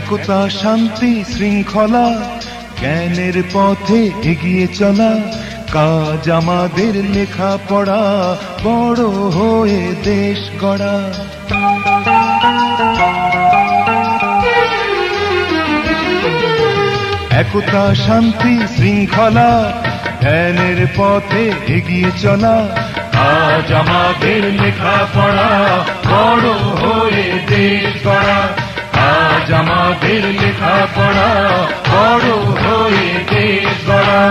একতা শান্তি শৃঙ্খলা জ্ঞানের পথে এগিয়ে চলা, কাজ আমাদের লেখাপড়া, বড় হয়ে দেশ গড়া। একতা শান্তি শৃঙ্খলা জ্ঞানের পথে এগিয়ে চলা, আজ আমাদের লেখাপড়া, বড় হয়ে দেশ গড়া। আজ আমাদের লেখাপড়া, বড় হয়ে দেশ গড়া।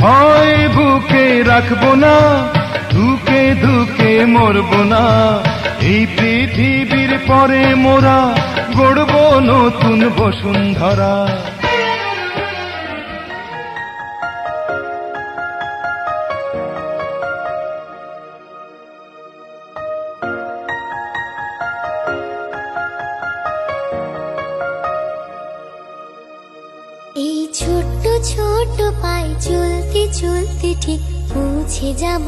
ভয় বুকে রাখবো না, ধুকে ধুকে মরবো না, এই পৃথিবীর পরে মোরা গড়বো নতুন বসুন্ধরা। এই ছোট্ট ছোট্ট পায়ে চলতে চলতে ঠিক পৌঁছে যাব,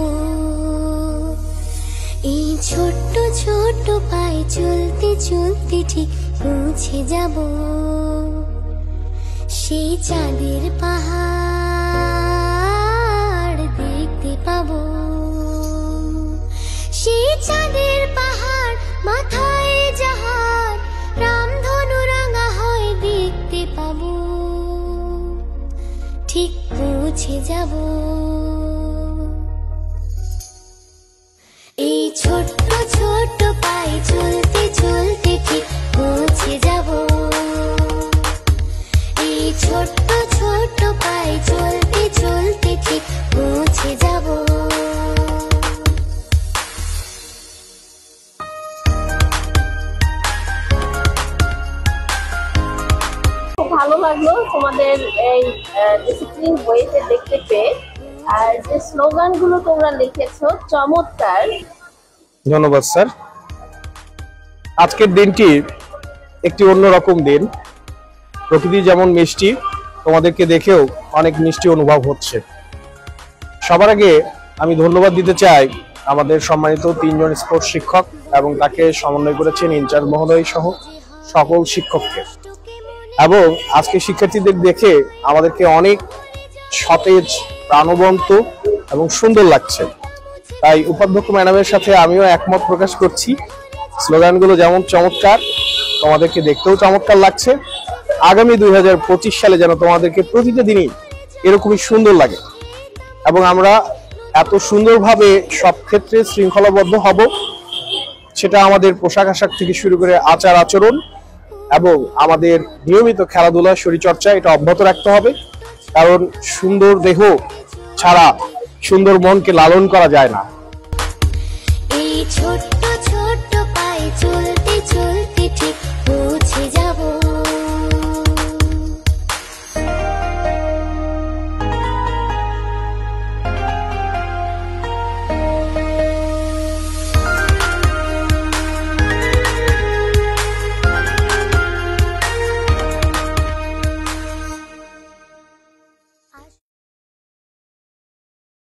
এই ছোট্ট ছোট্ট পায়ে চলতে চলতে ঠিক পৌঁছে যাব, সেই চাঁদের পাহাড় দেখতে পাবো, সেই চাঁদের পাহাড় মাথায় যাহার রামধনু রাঙা হয় দেখতে পাবো, ঠিক পৌঁছে যাব। এই ছোট্ট ছোট্ট পায়ে চলতে চলতে ঠিক পৌঁছে যাব, এই ছোট্ট ছোট্ট পায়ে চলতে চলতে ঠিক পৌঁছে যাব। ভালো লাগলো তোমাদের এই ডিসিপ্লিন বইতে দেখতে পেয়ে, আর যে স্লোগানগুলো তোমরা লিখেছো চমৎকার। ধন্যবাদ স্যার। আজকের দিনটি একটি অন্যরকম দিন, প্রকৃতি যেমন মিষ্টি, তোমাদেরকে দেখেও অনেক মিষ্টি অনুভব হচ্ছে। সবার আগে আমি ধন্যবাদ দিতে চাই আমাদের সম্মানিত 3 জন স্পোর্টস শিক্ষক এবং তাকে সমন্বয় করেছেন ইনচার্জ মহোদয় সহ সকল শিক্ষককে। এবং আজকে শিক্ষার্থীদের দেখে আমাদেরকে অনেক সতেজ, প্রাণবন্ত এবং সুন্দর লাগছে। তাই উপাধ্যক্ষ ম্যাডামের সাথে আমিও একমত প্রকাশ করছি। স্লোগানগুলো যেমন চমৎকার, তোমাদেরকে দেখতেও চমৎকার লাগছে। আগামী 2025 সালে যেন তোমাদেরকে প্রতিটা দিনই এরকমই সুন্দর লাগে এবং আমরা এত সুন্দরভাবে সব ক্ষেত্রে শৃঙ্খলাবদ্ধ হব, সেটা আমাদের পোশাক আশাক থেকে শুরু করে আচার আচরণ এবং আমাদের নিয়মিত খেলাধুলা, শরীরচর্চা এটা অব্যাহত রাখতে হবে। কারণ সুন্দর দেহ ছাড়া সুন্দর মনকে লালন করা যায় না। এই ছোট্ট